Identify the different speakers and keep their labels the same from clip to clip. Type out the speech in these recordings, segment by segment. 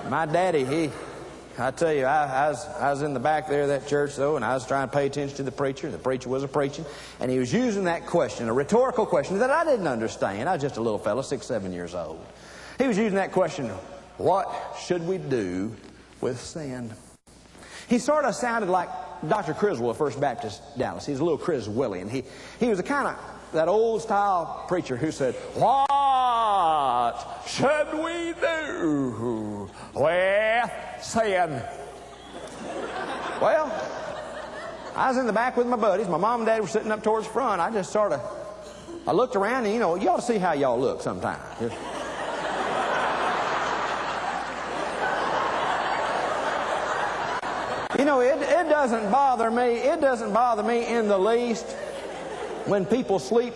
Speaker 1: My daddy, I tell you, I was in the back there of that church, though, and I was trying to pay attention to the preacher. The preacher was preaching, and he was using that question, a rhetorical question that I didn't understand. I was just a little fellow, 6, 7 years old. He was using that question, what should we do with sin? He sort of sounded like Dr. Criswell of First Baptist Dallas. He's a little Criswellian. He was a kind of that old-style preacher who said, what should we do with sin? Well, I was in the back with my buddies. My mom and dad were sitting up towards the front. I just sort of, I looked around, and, you know, you ought to see how y'all look sometimes. You know, it doesn't bother me. It doesn't bother me in the least when people sleep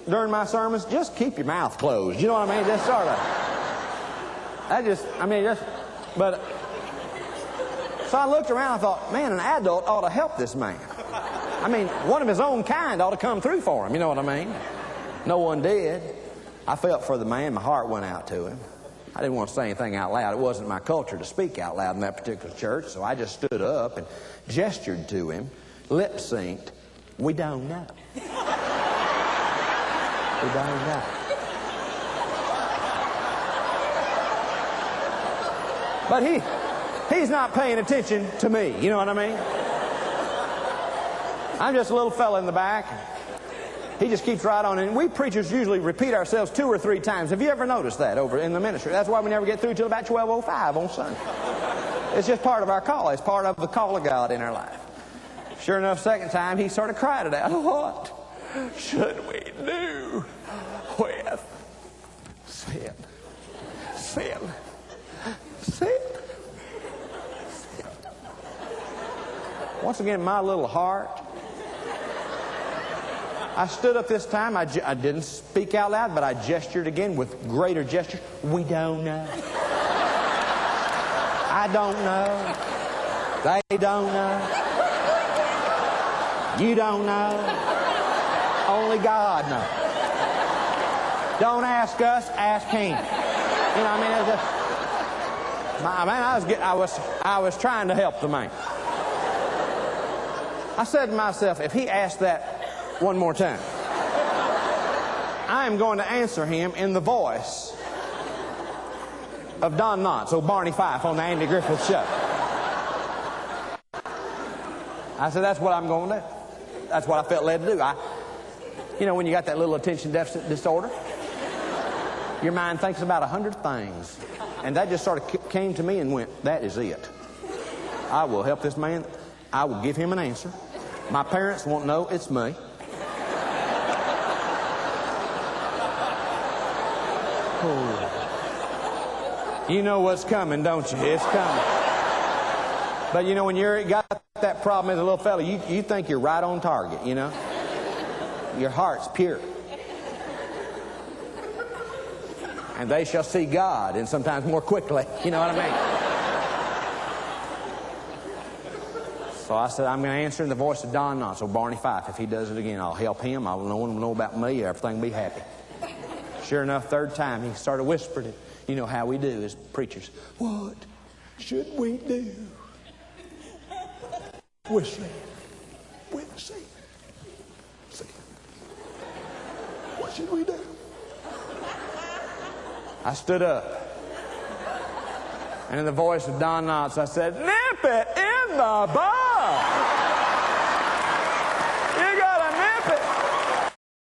Speaker 1: during my sermons. Just keep your mouth closed. You know what I mean? Just sort of. But so I looked around and thought, man, an adult ought to help this man. I mean, one of his own kind ought to come through for him. You know what I mean? No one did. I felt for the man. My heart went out to him. I didn't want to say anything out loud. It wasn't my culture to speak out loud in that particular church, so I just stood up and gestured to him, lip-synced, we don't know. We don't know. But he's not paying attention to me, you know what I mean? I'm just a little fella in the back. He just keeps right on. And we preachers usually repeat ourselves 2 or 3 times. Have you ever noticed that over in the ministry? That's why we never get through till about 12:05 on Sunday. It's just part of our call. It's part of the call of God in our life. Sure enough, second time, he sort of cried it out. What should we do with sin? Sin. Sin. Sin. Once again, my little heart. I stood up this time. I didn't speak out loud, but I gestured again with greater gesture. We don't know. I don't know. They don't know. You don't know. Only God knows. Don't ask us, ask Him. You know what I mean? I was trying to help the man. I said to myself, if he asked that one more time, I am going to answer him in the voice of Don Knotts, old Barney Fife on the Andy Griffith Show. I said, that's what I'm going to do. That's what I felt led to do. You know, when you got that little attention deficit disorder, your mind thinks about 100 things. And that just sort of came to me and went, that is it. I will help this man. I will give him an answer. My parents won't know it's me. Oh. You know what's coming, don't you? It's coming. But you know, when you got that problem as a little fella, you think you're right on target, you know? Your heart's pure. And they shall see God, and sometimes more quickly. You know what I mean? So I said, I'm going to answer in the voice of Don Knotts, so Barney Fife. If he does it again, I'll help him. I will know about me. Everything will be happy. Sure enough, third time, he started whispering it. You know how we do as preachers. What should we do with sin? With sin. Sin. What should we do? I stood up. And in the voice of Don Knotts, I said, nip it in the bud.